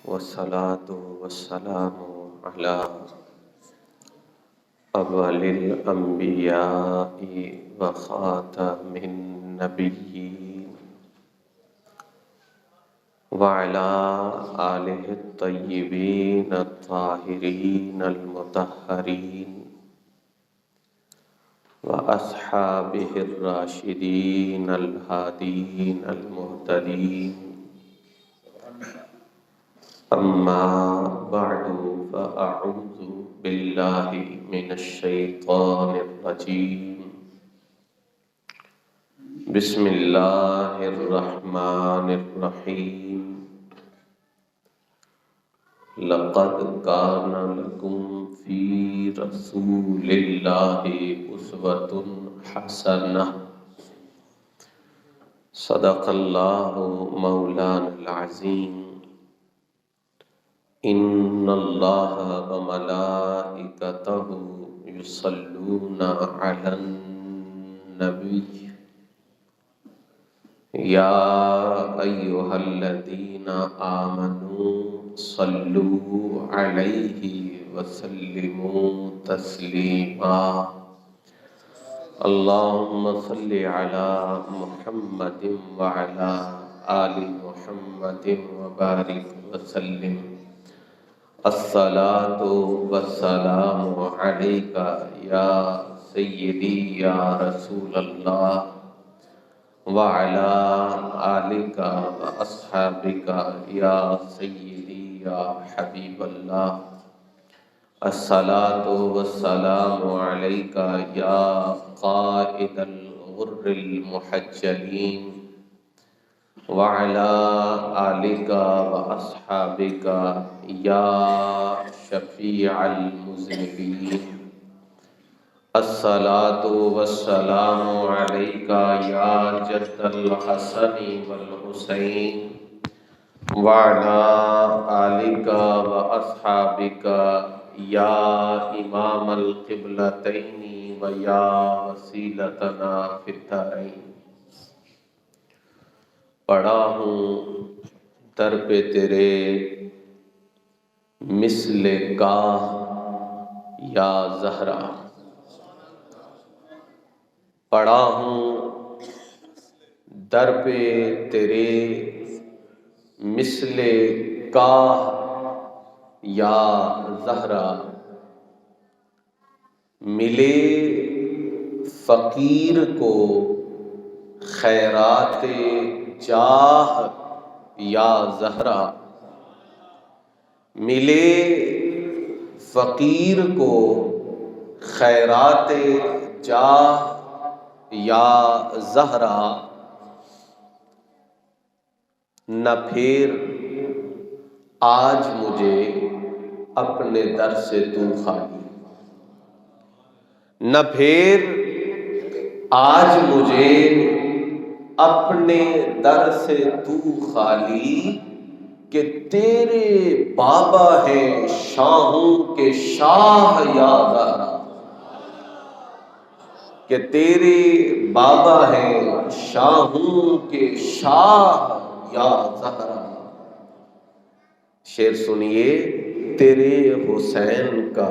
والصلاة والسلام على أول الأنبياء وخاتم النبيين وعلى آله الطيبين الطاهرين المطهرين وأصحابه الراشدين الهادين المهتدين. أما بعد فأعوذ بالله من الشيطان الرجيم. بسم الله الرحمن الرحيم. لقد كان لكم في رسول الله أسوة حسنة. صدق الله مولانا العظيم. إن الله وملائكته يصلون على النبي يا أيها الذين آمنوا صلوا عليه وسلموا تسليما. اللهم صل على محمد وعلى آل محمد وبارك وسلم. الصلاة والسلام عليك يا سيدي يا رسول الله وعلى آلك وأصحابك يا سيدي يا حبيب الله. الصلاة والسلام عليك يا قائد الغر المحجلين وعلى آلك وأصحابك يا شفيع المذنبين. الصلاة والسلام عليك يا جد الحسن والحسين وعلى آلك وأصحابك يا إمام القبلتين ويا وسيلتنا في الدارين. پڑا ہوں در پہ تیرے مثل گاہ یا زہرا. پڑا ہوں در پہ تیرے مثل گاہ یا زہرا. ملے فقیر کو خیرات جاہ یا زہرا. ملے فقیر کو خیرات جاہ یا زہرا. نہ پھر آج مجھے اپنے در سے تو خالی. نہ پھر آج مجھے اپنے در سے تو خالی کہ تیرے بابا ہیں شاہوں کے شاہ یا زہرا. کہ تیرے بابا ہیں شاہوں کے شاہ یا زہرا. شعر سنیے. تیرے حسین کا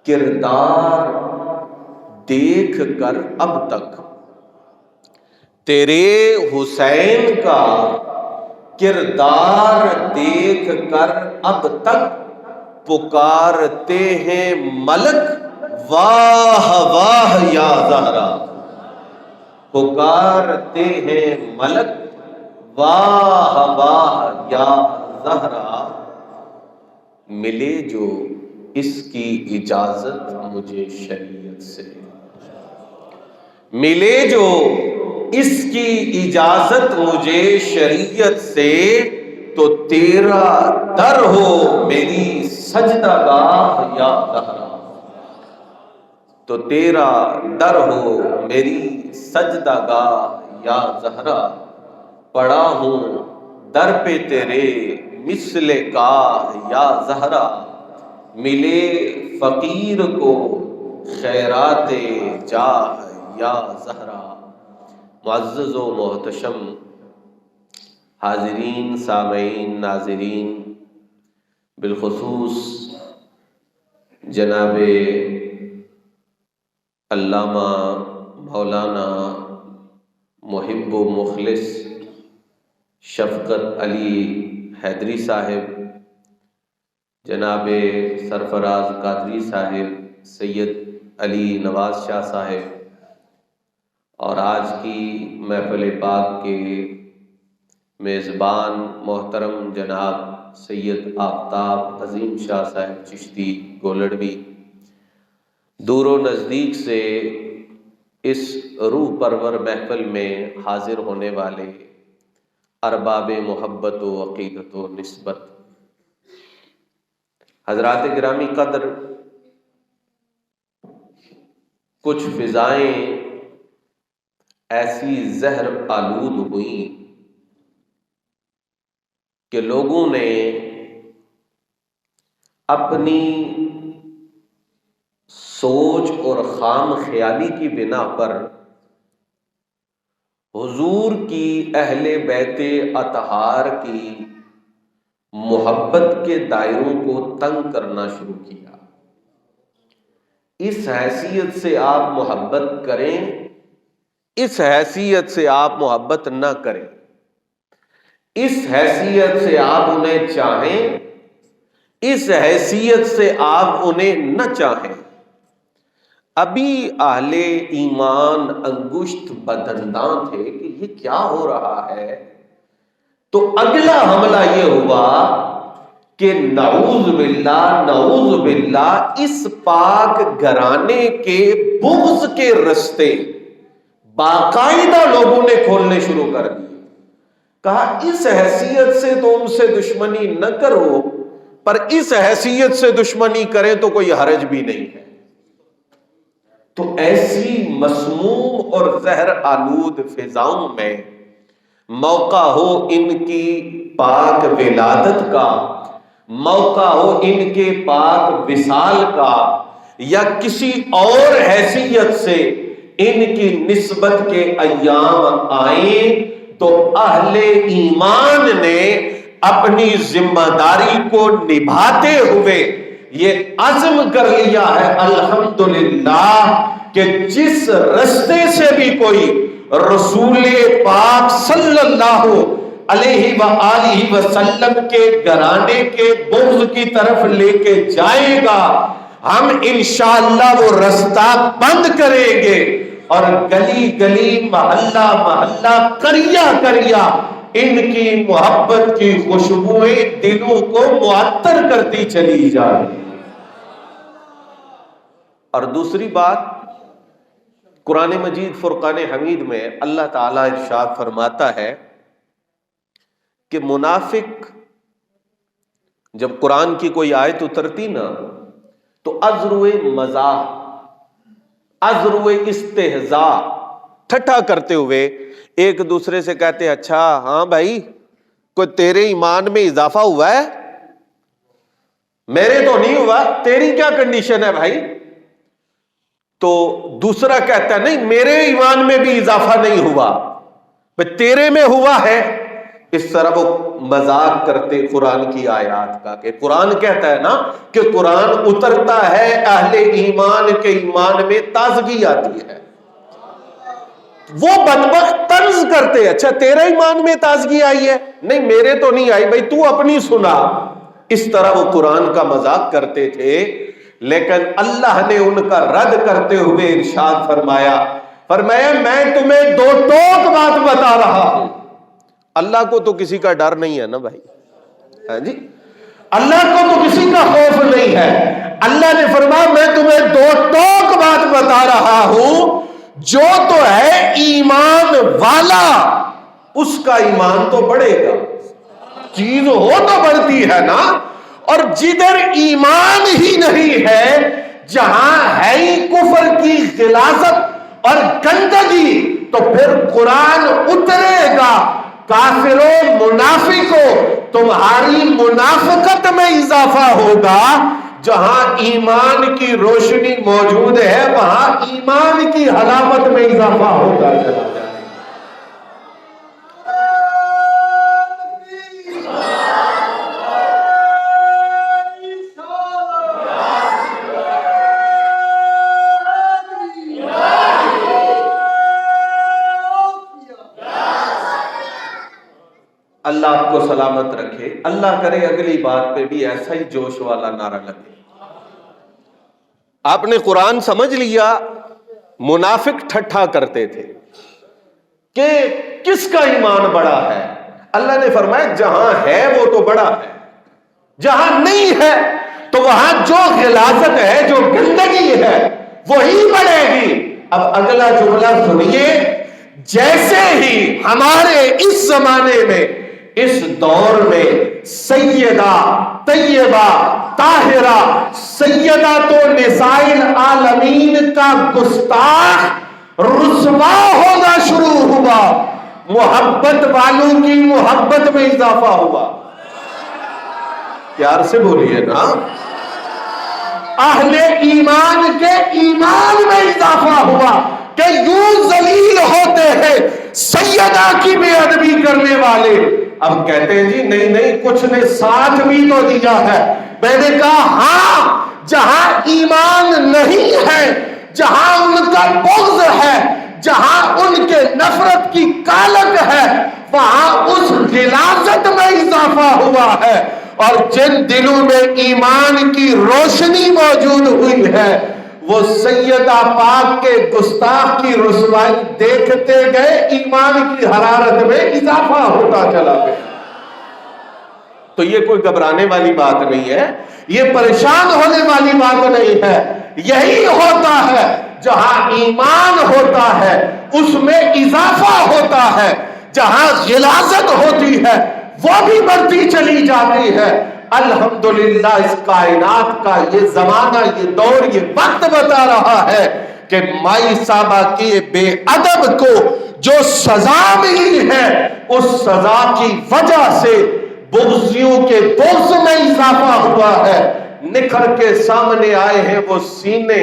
کردار دیکھ کر اب تک، تیرے حسین کا کردار دیکھ کر اب تک پکارتے ہیں ملک واہ واہ یا زہرا. پکارتے ہیں ملک واہ واہ یا زہرا. ملے جو اس کی اجازت مجھے شریعت سے. ملے جو اس کی اجازت مجھے شریعت سے تو تیرا در ہو میری سجدہ گاہ یا زہرا. تو تیرا در ہو میری سجدہ گاہ یا زہرا. پڑا ہوں در پہ تیرے مثل کا یا زہرا. ملے فقیر کو خیرات جاہ یا زہرا. معزز و محتشم حاضرین، سامعین، ناظرین، بالخصوص جناب علامہ مولانا محب و مخلص شفقت علی حیدری صاحب، جناب سرفراز قادری صاحب، سید علی نواز شاہ صاحب، اور آج کی محفل پاک کے میزبان محترم جناب سید آفتاب عظیم شاہ صاحب چشتی گولڑوی، دور و نزدیک سے اس روح پرور محفل میں حاضر ہونے والے ارباب محبت و عقیدت و نسبت، حضرات گرامی قدر، کچھ فضائیں ایسی زہر آلود ہوئیں کہ لوگوں نے اپنی سوچ اور خام خیالی کی بنا پر حضور کی اہل بیت اطہار کی محبت کے دائروں کو تنگ کرنا شروع کیا۔ اس حیثیت سے آپ محبت کریں، اس حیثیت سے آپ محبت نہ کریں، اس حیثیت سے آپ انہیں چاہیں، اس حیثیت سے آپ انہیں نہ چاہیں۔ ابھی اہل ایمان انگشت بدنداں تھے کہ یہ کیا ہو رہا ہے، تو اگلا حملہ یہ ہوا کہ نعوذ باللہ اس پاک گھرانے کے بغض کے رستے باقاعدہ لوگوں نے کھولنے شروع کر دیے۔ کہا اس حیثیت سے تو ان سے دشمنی نہ کرو، پر اس حیثیت سے دشمنی کریں تو کوئی حرج بھی نہیں ہے۔ تو ایسی مسموم اور زہر آلود فضاؤں میں موقع ہو ان کی پاک ولادت کا، موقع ہو ان کے پاک وصال کا، یا کسی اور حیثیت سے ان کی نسبت کے ایام آئیں، تو اہل ایمان نے اپنی ذمہ داری کو نبھاتے ہوئے یہ عزم کر لیا ہے الحمدللہ کہ جس رستے سے بھی کوئی رسول پاک صلی اللہ علیہ وآلہ وسلم کے گھرانے کے بغض کی طرف لے کے جائے گا، ہم انشاءاللہ وہ رستہ بند کریں گے، اور گلی گلی محلہ محلہ قریہ قریہ ان کی محبت کی خوشبوئیں دلوں کو معطر کرتی چلی جائیں۔ اور دوسری بات، قرآن مجید فرقان حمید میں اللہ تعالیٰ ارشاد فرماتا ہے کہ منافق جب قرآن کی کوئی آیت اترتی نا تو ازروئے مزاح، ازروئے استہزاء، ٹھٹھا کرتے ہوئے ایک دوسرے سے کہتے ہیں اچھا ہاں بھائی کوئی تیرے ایمان میں اضافہ ہوا ہے؟ میرے تو نہیں ہوا، تیری کیا کنڈیشن ہے بھائی؟ تو دوسرا کہتا ہے نہیں میرے ایمان میں بھی اضافہ نہیں ہوا، بھائی تیرے میں ہوا ہے۔ اس طرح وہ مذاق کرتے قرآن کی آیات کا، کہ قرآن کہتا ہے نا کہ قرآن اترتا ہے اہل ایمان کے ایمان میں تازگی آتی ہے، وہ بدبخت طنز کرتے ہیں اچھا تیرے ایمان میں تازگی آئی ہے، نہیں میرے تو نہیں آئی بھائی تو اپنی سنا۔ اس طرح وہ قرآن کا مذاق کرتے تھے، لیکن اللہ نے ان کا رد کرتے ہوئے ارشاد فرمایا میں تمہیں دو ٹوک بات بتا رہا ہوں۔ اللہ کو تو کسی کا ڈر نہیں ہے نا بھائی، ہاں جی، اللہ کو تو کسی کا خوف نہیں ہے۔ اللہ نے فرمایا میں تمہیں دو ٹوک بات بتا رہا ہوں، جو تو ہے ایمان والا اس کا ایمان تو بڑھے گا، چیز ہو تو بڑھتی ہے نا، اور جدھر ایمان ہی نہیں ہے، جہاں ہے ہی کفر کی غلاظت اور گندگی، تو پھر قرآن اترے گا کافروں منافقوں تمہاری منافقت میں اضافہ ہوگا۔ جہاں ایمان کی روشنی موجود ہے وہاں ایمان کی حلاوت میں اضافہ ہوگا۔ کو سلامت رکھے. اللہ کرے اگلی بات پہ بھی ایسا ہی جوش والا نعرہ لگے. آپ نے قرآن سمجھ لیا. منافق ٹھٹھا کرتے تھے کہ کس کا ایمان بڑا ہے. اللہ نے فرمایا جہاں ہے وہ تو بڑا ہے, جہاں نہیں ہے تو وہاں جو غلاظت ہے, جو گندگی ہے, وہی بڑھے گی. اب اگلا جملہ سنیے. جیسے ہی ہمارے اس زمانے میں, اس دور میں سیدہ طیبہ طاہرہ سیدہ تو نساء العالمین کا گستاخ رسوا ہونا شروع ہوا, محبت والوں کی محبت میں اضافہ ہوا. پیار سے بولیے نا. اہل ایمان کے ایمان میں اضافہ ہوا کہ یوں ذلیل ہوتے ہیں سیدہ کی بے ادبی کرنے والے. اب کہتے ہیں جی نہیں نہیں کچھ نے ساتھ بھی تو دیا ہے. میں نے کہا ہاں, جہاں ایمان نہیں ہے, جہاں ان کا بغض ہے, جہاں ان کے نفرت کی کالک ہے, وہاں اس غلاظت میں اضافہ ہوا ہے. اور جن دلوں میں ایمان کی روشنی موجود ہوئی ہے وہ سیدہ پاک کے گستاخ کی رسوائی دیکھتے گئے, ایمان کی حرارت میں اضافہ ہوتا چلا گیا. تو یہ کوئی گھبرانے والی بات نہیں ہے, یہ پریشان ہونے والی بات نہیں ہے. یہی ہوتا ہے جہاں ایمان ہوتا ہے اس میں اضافہ ہوتا ہے, جہاں غلاظت ہوتی ہے وہ بھی بڑھتی چلی جاتی ہے. الحمدللہ اس کائنات کا یہ زمانہ, یہ دور, یہ وقت بتا رہا ہے کہ مائی صاحبہ کی بے ادب کو جو سزا ملی ہے اس سزا کی وجہ سے بغضیوں کے بغض میں اضافہ ہوا ہے. نکھر کے سامنے آئے ہیں وہ سینے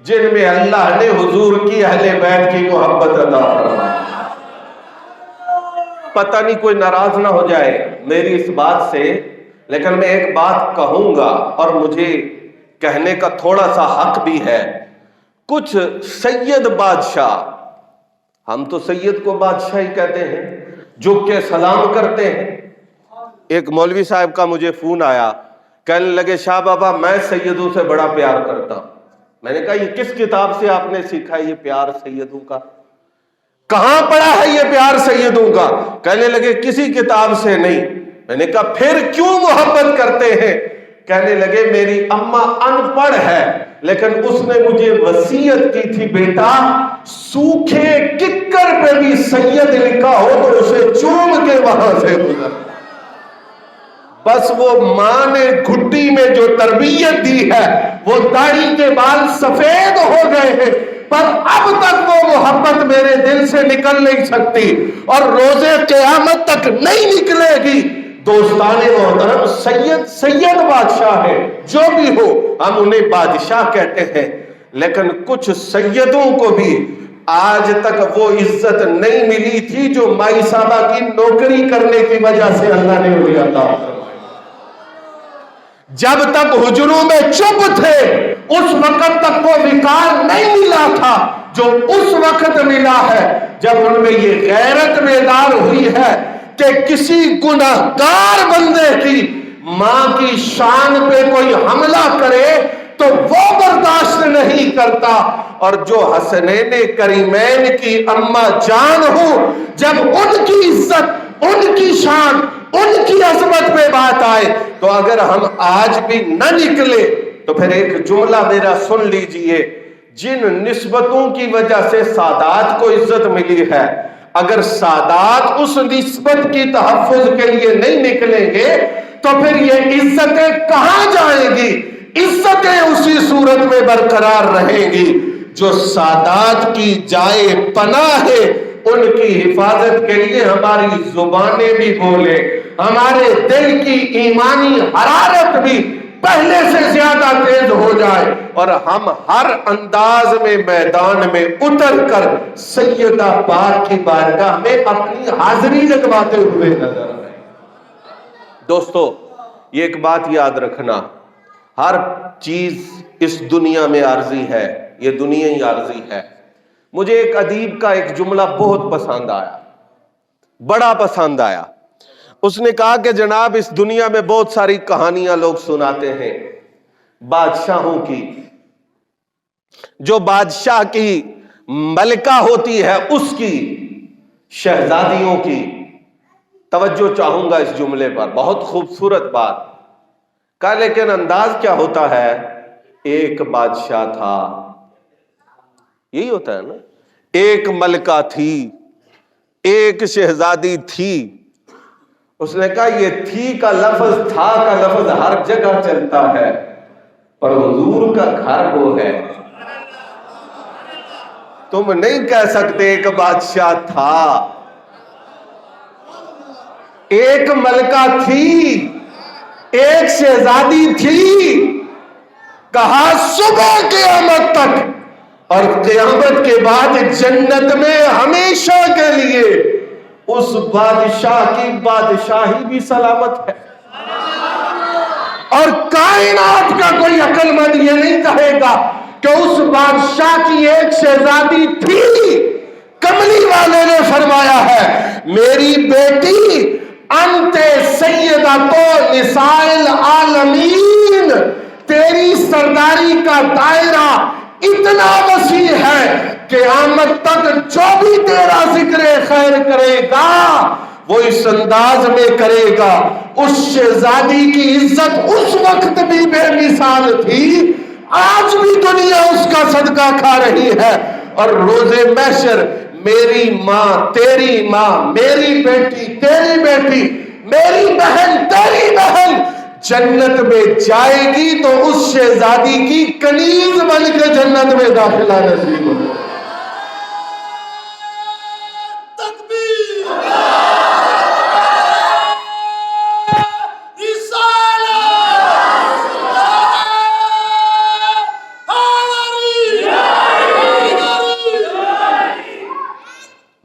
جن میں اللہ نے حضور کی اہل بیت کی محبت عطا فرمائی. پتہ نہیں کوئی ناراض نہ ہو جائے میری اس بات سے, لیکن میں ایک بات کہوں گا اور مجھے کہنے کا تھوڑا سا حق بھی ہے. کچھ سید بادشاہ, ہم تو سید کو بادشاہ ہی کہتے ہیں, جھک کے سلام کرتے ہیں. ایک مولوی صاحب کا مجھے فون آیا, کہنے لگے شاہ بابا میں سیدوں سے بڑا پیار کرتا ہوں. میں نے کہا یہ کس کتاب سے آپ نے سیکھا یہ پیار سیدوں کا, کہاں پڑھا ہے یہ پیار سیدوں کا؟ کہنے لگے کسی کتاب سے نہیں. میں نے کہا پھر کیوں محبت کرتے ہیں؟ کہنے لگے میری اماں ان پڑھ ہے لیکن اس نے مجھے وصیت کی تھی بیٹا سوکھے ککر پہ بھی سید لکھا ہو تو اسے چوم کے وہاں سے گزر. بس وہ ماں نے گھٹی میں جو تربیت دی ہے وہ داڑھی کے بال سفید ہو گئے ہیں پر اب تک وہ محبت میرے دل سے نکل نہیں سکتی اور روزے قیامت تک نہیں نکلے گی. دوستان محترم, سید بادشاہ ہے جو بھی ہو, ہم انہیں بادشاہ کہتے ہیں, لیکن کچھ سیدوں کو بھی آج تک وہ عزت نہیں ملی تھی جو مائی صاحبہ کی نوکری کرنے کی وجہ سے اللہ نے انہیں عطا فرمائی. جب تک حجروں میں چپ تھے اس وقت تک وہ وقار نہیں ملا تھا جو اس وقت ملا ہے جب ان میں یہ غیرت بیدار ہوئی ہے کہ کسی گناہگار بندے کی ماں کی شان پہ کوئی حملہ کرے تو وہ برداشت نہیں کرتا. اور جو حسنین کریمین کی اماں جان ہو, جب ان کی عزت, ان کی شان, ان کی عظمت پہ بات آئے تو اگر ہم آج بھی نہ نکلے تو پھر ایک جملہ میرا سن لیجئے. جن نسبتوں کی وجہ سے سادات کو عزت ملی ہے, اگر سادات اس نسبت کی تحفظ کے لیے نہیں نکلیں گے تو پھر یہ عزتیں کہاں جائیں گی؟ عزتیں اسی صورت میں برقرار رہیں گی جو سادات کی جائے پناہ ہے. ان کی حفاظت کے لیے ہماری زبانیں بھی بولے, ہمارے دل کی ایمانی حرارت بھی پہلے سے زیادہ تیز ہو جائے اور ہم ہر انداز میں میدان میں اتر کر سیدہ پاک کی بارگاہ میں اپنی حاضری لگواتے ہوئے نظر آئے. دوستو یہ ایک بات یاد رکھنا, ہر چیز اس دنیا میں عارضی ہے, یہ دنیا ہی عارضی ہے. مجھے ایک ادیب کا ایک جملہ بہت پسند آیا, بڑا پسند آیا. اس نے کہا کہ جناب اس دنیا میں بہت ساری کہانیاں لوگ سناتے ہیں بادشاہوں کی، جو بادشاہ کی ملکہ ہوتی ہے اس کی، شہزادیوں کی۔ توجہ چاہوں گا اس جملے پر، بہت خوبصورت بات کہا، لیکن انداز کیا ہوتا ہے؟ ایک بادشاہ تھا، یہی ہوتا ہے نا، ایک ملکہ تھی، ایک شہزادی تھی۔ اس نے کہا یہ تھی کا لفظ، تھا کا لفظ ہر جگہ چلتا ہے، پر حضور کا گھر وہ ہے۔ تم نہیں کہہ سکتے ایک بادشاہ تھا، ایک ملکہ تھی، ایک شہزادی تھی۔ کہا صبح قیامت تک اور قیامت کے بعد جنت میں ہمیشہ کے لیے اس بادشاہ کی بادشاہی بھی سلامت ہے۔ اور کائنات کا کوئی عقل مند یہ نہیں کہے گا کہ اس بادشاہ کی ایک شہزادی تھی۔ کملی والے نے فرمایا ہے میری بیٹی انت سیدۃ نساء العالمین، تیری سرداری کا دائرہ اتنا وسیع ہے کہ قیامت تک جو بھی تیرا ذکر خیر کرے گا وہ اس انداز میں کرے گا۔ اس شہزادی کی عزت اس وقت بھی بے مثال تھی، آج بھی دنیا اس کا صدقہ کھا رہی ہے۔ اور روز محشر میری ماں، تیری ماں، میری بیٹی، تیری بیٹی، میری بہن، تیری بہن جنت میں جائے گی تو اس شہزادی کی کنیز بن کے جنت میں داخلہ نصیب ہو۔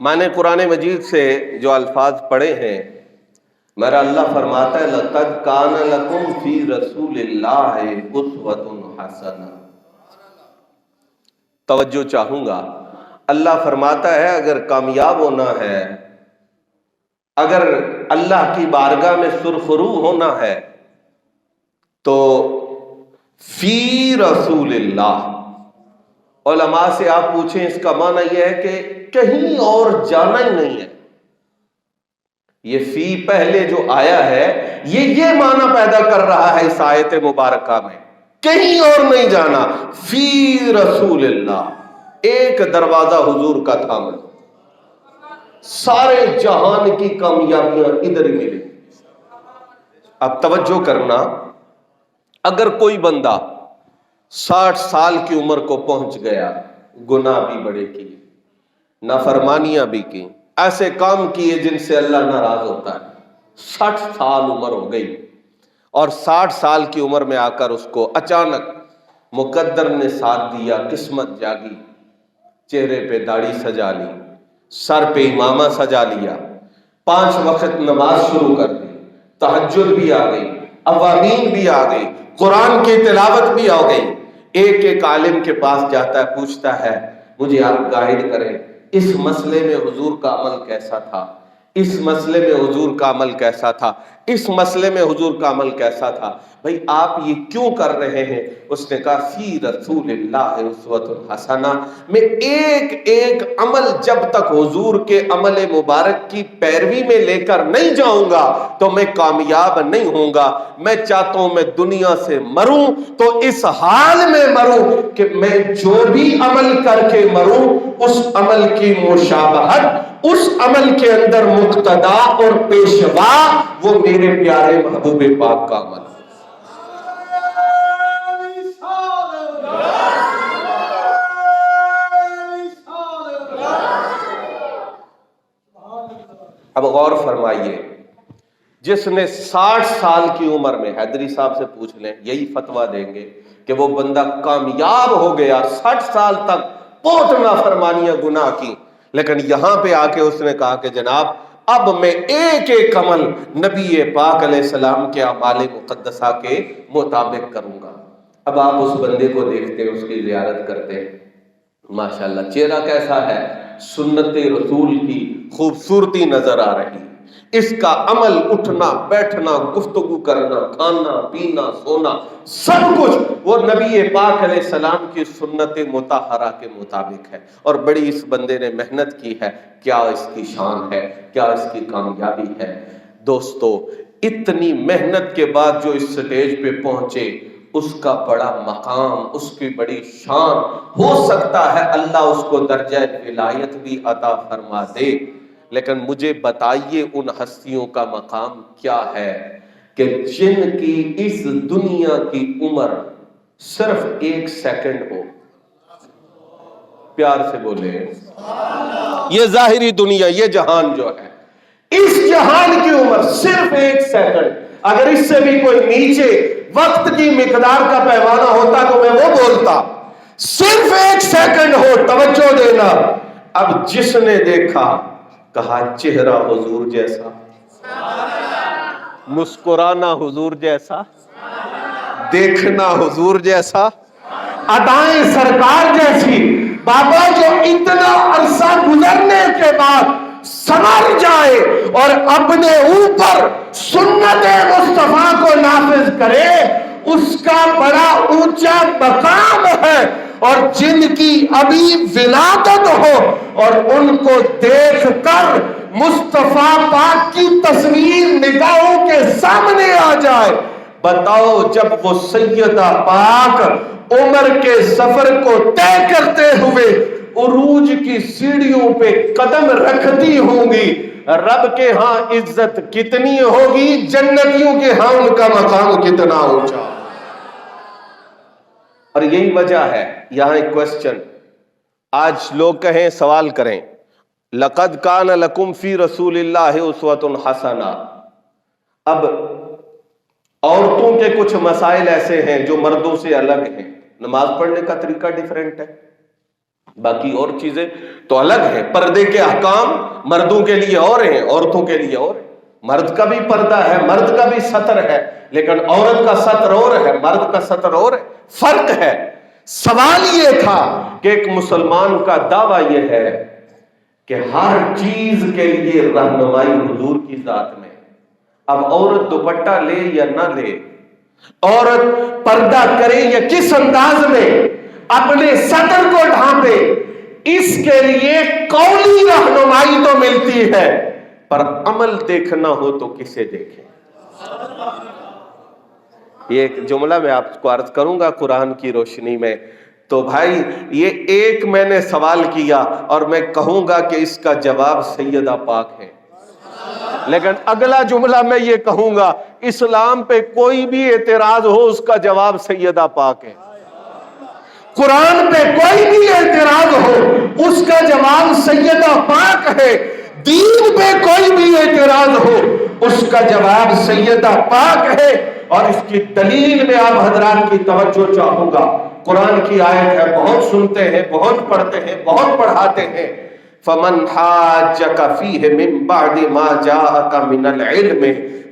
میں نے قرآن مجید سے جو الفاظ پڑھے ہیں، میرا اللہ فرماتا ہے لَقَدْ كَانَ لَكُمْ فِي رَسُولِ اللَّهِ أُسْوَةٌ حَسَنَةٌ۔ توجہ چاہوں گا، اللہ فرماتا ہے اگر کامیاب ہونا ہے، اگر اللہ کی بارگاہ میں سرخرو ہونا ہے تو فی رسول اللہ۔ علماء سے آپ پوچھیں اس کا معنی یہ ہے کہ کہیں اور جانا ہی نہیں ہے۔ یہ فی پہلے جو آیا ہے یہ معنی پیدا کر رہا ہے اس آیت مبارکہ میں، کہیں اور نہیں جانا، فی رسول اللہ۔ ایک دروازہ حضور کا تھاما، سارے جہان کی کامیابیاں ادھر ہی ملے۔ اب توجہ کرنا، اگر کوئی بندہ 60 سال کی عمر کو پہنچ گیا، گناہ بھی بڑے کیے، نافرمانیاں بھی کی، ایسے کام کیے جن سے اللہ ناراض ہوتا ہے، 60 سال عمر ہو گئی، اور 60 سال کی عمر میں آ کر اس کو اچانک مقدر نے ساتھ دیا، قسمت جاگی، چہرے پہ داڑھی سجا لی، سر پہ امامہ سجا لیا، 5 وقت نماز شروع کر دی، تہجد بھی آ گئی، اوابین بھی آ گئی، قرآن کی تلاوت بھی آ گئی۔ ایک ایک عالم کے پاس جاتا ہے، پوچھتا ہے مجھے آپ گائیڈ کریں، اس مسئلے میں حضور کا عمل کیسا تھا، اس مسئلے میں حضور کا عمل کیسا تھا، اس مسئلے میں حضور کا عمل کیسا تھا، بھئی آپ یہ کیوں کر رہے ہیں؟ اس نے کہا فی رسول اللہ اسوۃ حسنہ، میں ایک ایک عمل جب تک حضور کے عمل مبارک کی پیروی میں لے کر نہیں جاؤں گا تو میں کامیاب نہیں ہوں گا۔ میں چاہتا ہوں میں دنیا سے مروں تو اس حال میں مروں کہ میں جو بھی عمل کر کے مروں اس عمل کی مشابہت، اس عمل کے اندر مقتدا اور پیشوا وہ میرے پیارے محبوب پاک کا عمل۔ اب غور فرمائیے، جس نے 60 سال کی عمر میں، حیدری صاحب سے پوچھ لیں، یہی فتویٰ دیں گے کہ وہ بندہ کامیاب ہو گیا، 60 سال تک بہت نافرمانیاں گناہ کی، لیکن یہاں پہ آ کے اس نے کہا کہ جناب اب میں ایک ایک عمل نبی پاک علیہ السلام کے اعمال مقدسہ کے مطابق کروں گا۔ اب آپ اس بندے کو دیکھتے ہیں، اس کی زیارت کرتے ہیں، ماشاءاللہ چہرہ کیسا ہے، سنت رسول کی خوبصورتی نظر آ رہی، اس کا عمل، اٹھنا بیٹھنا، گفتگو کرنا، کھانا پینا، سونا، سب کچھ وہ نبی پاک علیہ السلام کی سنت مطہرہ کے مطابق ہے. اور بڑی اس بندے نے محنت کی ہے. کیا اس کی شان ہے، کیا اس کی کامیابی ہے. دوستو اتنی محنت کے بعد جو اس سٹیج پہ پہنچے، اس کا بڑا مقام، اس کی بڑی شان، ہو سکتا ہے اللہ اس کو درجہ ولایت بھی عطا فرما دے. لیکن مجھے بتائیے ان ہستیوں کا مقام کیا ہے کہ جن کی اس دنیا کی عمر صرف 1 سیکنڈ ہو. پیار سے بولے. یہ ظاہری دنیا، یہ جہان جو ہے، اس جہان کی عمر صرف 1 سیکنڈ. اگر اس سے بھی کوئی نیچے وقت کی مقدار کا پیمانہ ہوتا تو میں وہ بولتا. صرف 1 سیکنڈ ہو، توجہ دینا. اب جس نے دیکھا کہا چہرہ حضور جیسا، مسکرانا حضور جیسا، دیکھنا حضور جیسا، ادائیں سرکار جیسی. بابا جو اتنا عرصہ گزرنے کے بعد سمر جائے اور اپنے اوپر سنت مصطفیٰ کو نافذ کرے، اس کا بڑا اونچا مقام ہے. اور جن کی ابھی ولادت ہو اور ان کو دیکھ کر مصطفیٰ پاک کی تصویر نگاہوں کے سامنے آ جائے، بتاؤ جب وہ سیدہ پاک عمر کے سفر کو طے کرتے ہوئے عروج کی سیڑھیوں پہ قدم رکھتی ہوں گی، رب کے ہاں عزت کتنی ہوگی، جنتیوں کے ہاں ان کا مقام کتنا اونچا. اور یہی وجہ ہے یہاں ایک کوسچن. آج لوگ کہیں، سوال کریں، لقد کان لکم فی رسول اللہ اسوۃ حسنہ. اب عورتوں کے کچھ مسائل ایسے ہیں جو مردوں سے الگ ہیں. نماز پڑھنے کا طریقہ ڈیفرنٹ ہے، باقی اور چیزیں تو الگ ہیں. پردے کے احکام مردوں کے لیے اور ہیں، عورتوں کے لیے اور ہیں. مرد کا بھی پردہ ہے، مرد کا بھی ستر ہے، لیکن عورت کا ستر اور ہے، مرد کا ستر اور ہے. فرق ہے. سوال یہ تھا کہ ایک مسلمان کا دعویٰ یہ ہے کہ ہر چیز کے لیے رہنمائی حضور کی ذات میں. اب عورت دوپٹہ لے یا نہ لے، عورت پردہ کرے یا کس انداز میں اپنے سطر کو ڈھانپے، اس کے لیے قولی رہنمائی تو ملتی ہے، پر عمل دیکھنا ہو تو کسے دیکھیں. یہ ایک جملہ میں آپ کو عرض کروں گا قرآن کی روشنی میں. تو بھائی یہ ایک میں نے سوال کیا اور میں کہوں گا کہ اس کا جواب سیدہ پاک ہے، لیکن اگلا جملہ میں یہ کہوں گا اسلام پہ کوئی بھی اعتراض ہو اس کا جواب سیدہ پاک ہے. قرآن پہ کوئی بھی اعتراض ہو اس کا جواب سیدہ پاک ہے. دین پہ کوئی بھی اعتراض ہو اس کا جواب سیدہ پاک ہے. اور اس کی دلیل میں آپ حضرات کی توجہ چاہوں گا. قرآن کی آیت ہے، بہت سنتے ہیں، بہت پڑھتے ہیں، بہت پڑھاتے ہیں. فمن حاجک فیہ من بعد ما جاءک من العلم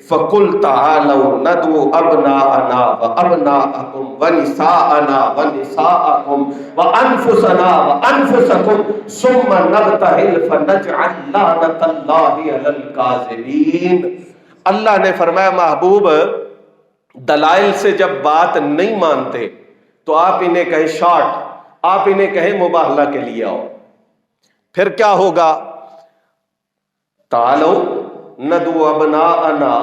فقل تعالوا ندعو ابناءنا وابناءکم ونساءنا ونساءکم وانفسنا وانفسکم ثم نبتہل فنجعل لعنت اللہ علی الکاذبین. اللہ نے فرمایا محبوب دلائل سے جب بات نہیں مانتے تو آپ انہیں کہیں شارٹ، آپ انہیں کہیں مباہلہ کے لیے آؤ. پھر کیا ہوگا؟ تعالو ندعو ابناءنا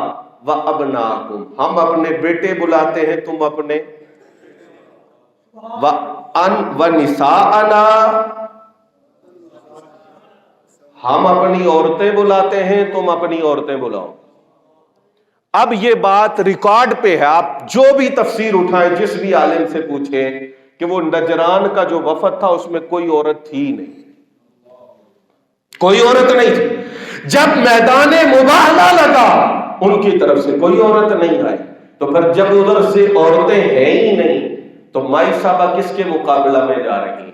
و ابناءکم، ہم اپنے بیٹے بلاتے ہیں، تم اپنے، و نساءنا، ہم اپنی عورتیں بلاتے ہیں، تم اپنی عورتیں بلاؤ. اب یہ بات ریکارڈ پہ ہے، آپ جو بھی تفسیر اٹھائیں، جس بھی عالم سے پوچھیں کہ وہ نجران کا جو وفد تھا اس میں کوئی عورت تھی نہیں، کوئی عورت نہیں تھی. جب میدان مباہلہ لگا ان کی طرف سے کوئی عورت نہیں آئی. تو پھر جب ادھر سے عورتیں ہیں ہی نہیں تو مائی صاحبہ کس کے مقابلہ میں جا رہی ہیں؟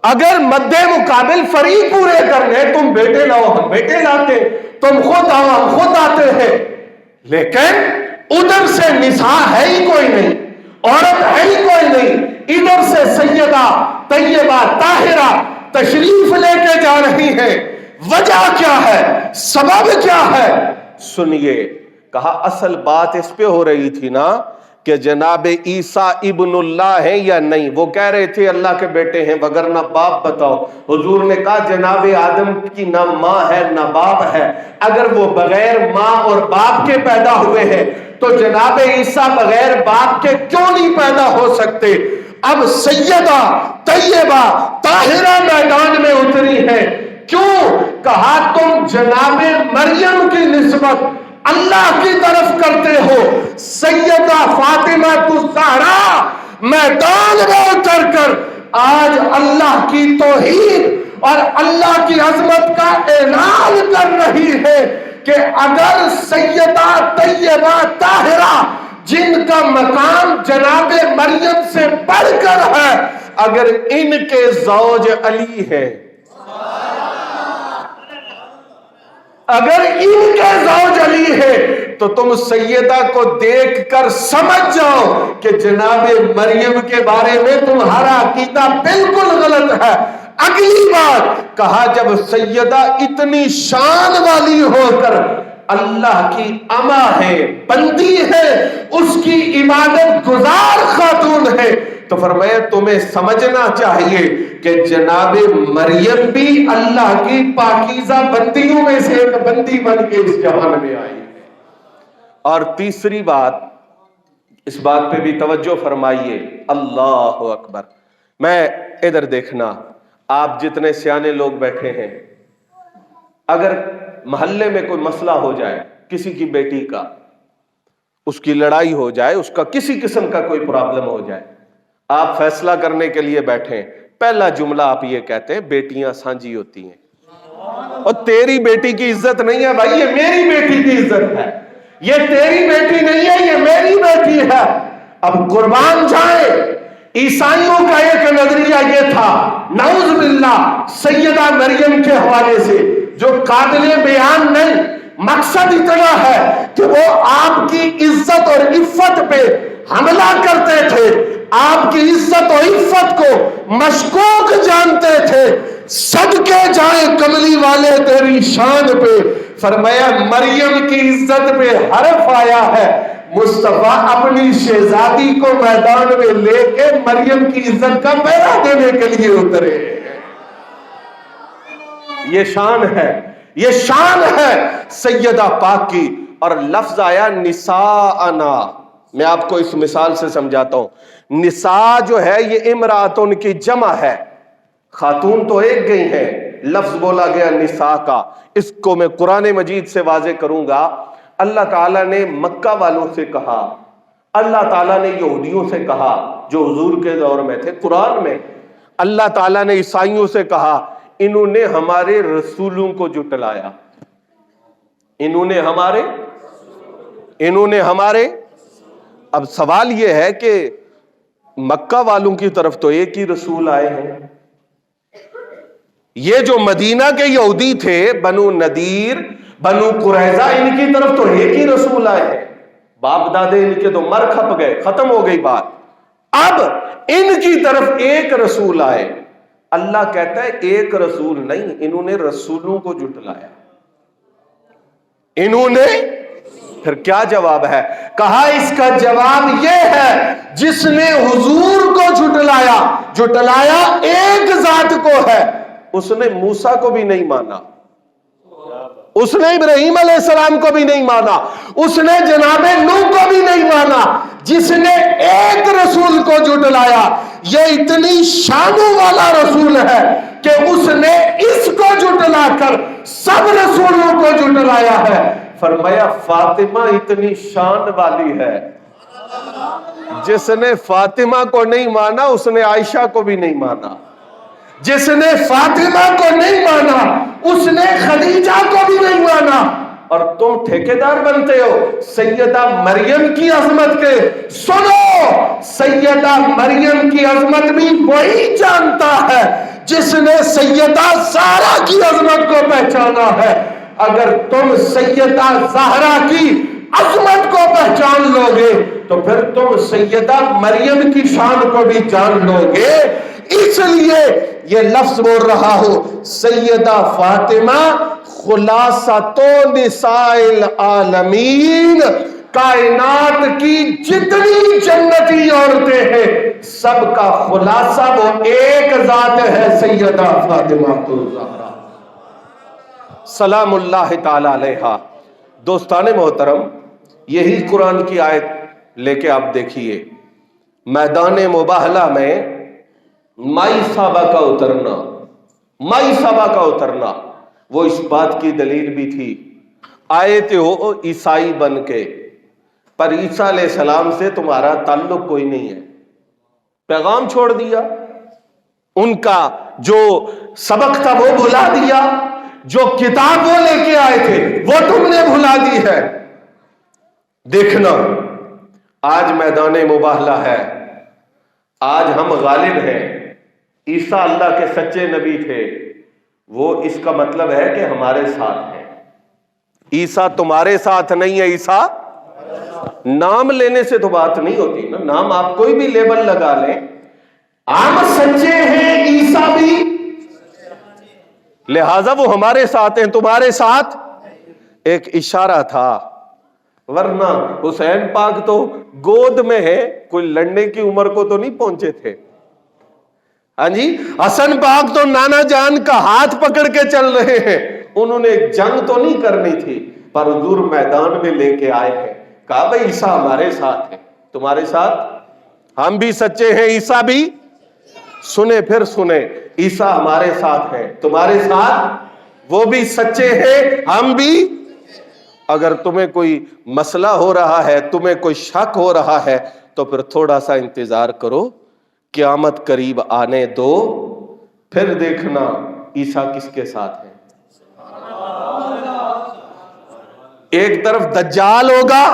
اگر مد مقابل فریق پورے کرنے، تم بیٹے لاؤ ہم بیٹے لاتے، تم خود آؤ ہم خود آتے ہیں، لیکن ادھر سے نساء ہے ہی کوئی نہیں، عورت ہے ہی کوئی نہیں. ادھر سے سیدہ طیبہ طاہرہ تشریف لے کے جا رہی ہے. وجہ کیا ہے؟ سبب کیا ہے؟ سنیے، کہا اصل بات اس پہ ہو رہی تھی نا کہ جناب عیسیٰ ابن اللہ ہیں یا نہیں. وہ کہہ رہے تھے اللہ کے بیٹے ہیں، وگرنہ باپ بتاؤ. حضور نے کہا جناب آدم کی نہ ماں ہے نہ باپ ہے، اگر وہ بغیر ماں اور باپ کے پیدا ہوئے ہیں تو جناب عیسیٰ بغیر باپ کے کیوں نہیں پیدا ہو سکتے؟ اب سیدہ طیبہ طاہرہ میدان میں اتری ہے. کیوں؟ کہا تم جناب مریم کی نسبت اللہ کی طرف کرتے ہو. سیدہ فاطمہ الزہرا میدان میں اتر کر آج اللہ کی توحید اور اللہ کی عظمت کا اعلان کر رہی ہے کہ اگر سیدہ طیبہ طاہرہ جن کا مقام جناب مریم سے بڑھ کر ہے، اگر ان کے زوج علی ہے، اگر ان کے زوج علی ہے، تو تم سیدہ کو دیکھ کر سمجھ جاؤ کہ جناب مریم کے بارے میں تمہارا عقیدہ بالکل غلط ہے. اگلی بات کہا جب سیدہ اتنی شان والی ہو کر اللہ کی اما ہے، بندی ہے، اس کی عبادت گزار خاتون ہے، تو فرمایا تمہیں سمجھنا چاہیے کہ جناب مریم بھی اللہ کی پاکیزہ بندیوں میں سے ایک بندی بن کے اس جہان میں آئی. اور تیسری بات، اس بات پہ بھی توجہ فرمائیے، اللہ اکبر. میں ادھر دیکھنا، آپ جتنے سیانے لوگ بیٹھے ہیں، اگر محلے میں کوئی مسئلہ ہو جائے، کسی کی بیٹی کا، اس کی لڑائی ہو جائے، اس کا کسی قسم کا کوئی پرابلم ہو جائے، آپ فیصلہ کرنے کے لیے بیٹھیں، پہلا جملہ آپ یہ کہتے ہیں بیٹیاں سانجی ہوتی ہیں. اور تیری بیٹی کی عزت نہیں ہے بھائی، یہ میری بیٹی کی عزت ہے. یہ تیری بیٹی نہیں ہے، یہ میری بیٹی ہے. اب قربان جائے، عیسائیوں کا ایک نظریہ یہ تھا، نعوذ باللہ، سیدہ مریم کے حوالے سے، جو قابل بیان نہیں، مقصد اتنا ہے کہ وہ آپ کی عزت اور عفت پہ حملہ کرتے تھے، آپ کی عزت و عفت کو مشکوک جانتے تھے. صدقے جائیں کملی والے تیری شان پہ. فرمایا مریم کی عزت پہ حرف آیا ہے، مصطفیٰ اپنی شہزادی کو میدان میں لے کے مریم کی عزت کا پہرا دینے کے لیے اترے. یہ شان ہے، یہ شان ہے سیدہ پاک کی. اور لفظ آیا نساءنا، میں آپ کو اس مثال سے سمجھاتا ہوں. نساء جو ہے یہ امراتن کی جمع ہے، خاتون تو ایک گئی ہے، لفظ بولا گیا نساء کا. اس کو میں قرآن مجید سے واضح کروں گا. اللہ تعالیٰ نے مکہ والوں سے کہا، اللہ تعالیٰ نے یہودیوں سے کہا جو حضور کے دور میں تھے، قرآن میں اللہ تعالیٰ نے عیسائیوں سے کہا انہوں نے ہمارے رسولوں کو جھٹلایا، انہوں نے ہمارے. اب سوال یہ ہے کہ مکہ والوں کی طرف تو ایک ہی رسول آئے ہیں، یہ جو مدینہ کے یہودی تھے، بنو نذیر، بنو قریظہ، ان کی طرف تو ایک ہی رسول آئے ہیں. باپ دادے ان کے تو مر کھپ گئے، ختم ہو گئی بات. اب ان کی طرف ایک رسول آئے. اللہ کہتا ہے ایک رسول نہیں، انہوں نے رسولوں کو جھٹلایا. انہوں نے پھر کیا جواب ہے؟ کہا اس کا جواب یہ ہے جس نے حضور کو جھٹلایا ایک ذات کو ہے. اس نے موسیٰ کو بھی نہیں مانا، اس نے ابراہیم علیہ السلام کو بھی نہیں مانا، اس نے جناب نوح کو بھی نہیں مانا. جس نے ایک رسول کو جھٹلایا، یہ اتنی شانوں والا رسول ہے کہ اس نے اس کو جھٹلا کر سب رسولوں کو جھٹلایا ہے. فرمایا فاطمہ اتنی شان والی ہے، جس نے فاطمہ کو نہیں مانا اس نے عائشہ کو بھی نہیں مانا، جس نے فاطمہ کو نہیں مانا اس نے خدیجہ کو بھی نہیں مانا. اور تم ٹھیکیدار بنتے ہو سیدہ مریم کی عظمت کے. سنو، سیدہ مریم کی عظمت بھی وہی جانتا ہے جس نے سیدہ زہرا کی عظمت کو پہچانا ہے. اگر تم سیدہ زہرا کی عظمت کو پہچان لو گے تو پھر تم سیدہ مریم کی شان کو بھی جان لو گے. اس لیے یہ لفظ بول رہا ہو سیدہ فاطمہ خلاصۃ نسائل عالمین، کائنات کی جتنی جنتی عورتیں ہیں سب کا خلاصہ وہ ایک ذات ہے، سیدہ فاطمہ الزہرا سلام اللہ تعالی علیہا۔ دوستان محترم، یہی قرآن کی آیت لے کے آپ دیکھیے، میدان مباہلہ میں مائی صحابہ کا اترنا وہ اس بات کی دلیل بھی تھی، آئے تھے ہو عیسائی بن کے، پر عیسیٰ علیہ السلام سے تمہارا تعلق کوئی نہیں ہے، پیغام چھوڑ دیا، ان کا جو سبق تھا وہ بھلا دیا، جو کتاب وہ لے کے آئے تھے وہ تم نے بھلا دی ہے۔ دیکھنا آج میدان مباہلہ ہے، آج ہم غالب ہیں، عیسیٰ اللہ کے سچے نبی تھے، وہ اس کا مطلب ہے کہ ہمارے ساتھ ہیں۔ عیسیٰ تمہارے ساتھ نہیں ہے، عیسیٰ نام لینے سے تو بات نہیں ہوتی نا، نام آپ کوئی بھی لیبل لگا لیں، ہم سچے ہیں، عیسیٰ بھی، لہذا وہ ہمارے ساتھ ہیں، تمہارے ساتھ ایک اشارہ تھا، ورنہ حسین پاک تو گود میں ہے، کوئی لڑنے کی عمر کو تو نہیں پہنچے تھے۔ ہاں جی، حسن پاک تو نانا جان کا ہاتھ پکڑ کے چل رہے ہیں، انہوں نے جنگ تو نہیں کرنی تھی، پر حضور میدان میں لے کے آئے ہیں، کہا بھئی عیسیٰ ہمارے ساتھ ہے، تمہارے ساتھ، ہم بھی سچے ہیں، عیسیٰ بھی، سنیں پھر سنیں، عیسیٰ ہمارے ساتھ ہے، تمہارے ساتھ، وہ بھی سچے ہیں، ہم بھی۔ اگر تمہیں کوئی مسئلہ ہو رہا ہے، تمہیں کوئی شک ہو رہا ہے، تو پھر تھوڑا سا انتظار کرو، قیامت قریب آنے دو، پھر دیکھنا عیسیٰ کس کے ساتھ ہے۔ ایک طرف دجال ہوگا،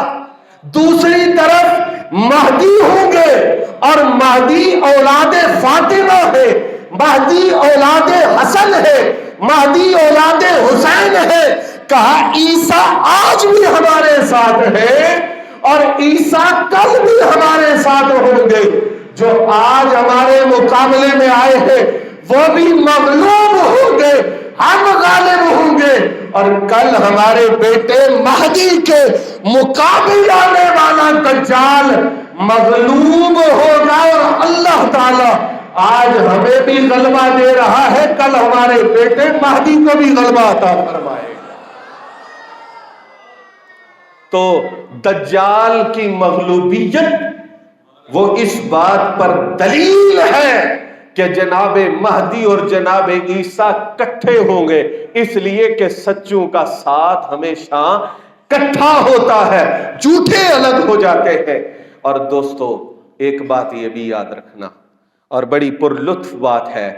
دوسری طرف مہدی ہوں گے، اور مہدی اولاد فاطمہ ہے، مہدی اولاد حسن ہے، مہدی اولاد حسین ہے۔ کہا عیسیٰ آج بھی ہمارے ساتھ ہے اور عیسیٰ کل بھی ہمارے ساتھ ہوں گے، جو آج ہمارے مقابلے میں آئے ہیں وہ بھی مغلوب ہوں گے، ہم غالب ہوں گے، اور کل ہمارے بیٹے مہدی کے مقابل آنے والا دجال مغلوب ہوگا، اور اللہ تعالی آج ہمیں بھی غلبہ دے رہا ہے، کل ہمارے بیٹے مہدی کو بھی غلبہ عطا فرمائے۔ تو دجال کی مغلوبیت وہ اس بات پر دلیل ہے کہ جناب مہدی اور جناب عیسیٰ کٹھے ہوں گے، اس لیے کہ سچوں کا ساتھ ہمیشہ کٹھا ہوتا ہے، جھوٹے الگ ہو جاتے ہیں۔ اور دوستو ایک بات یہ بھی یاد رکھنا، اور بڑی پر لطف بات ہے،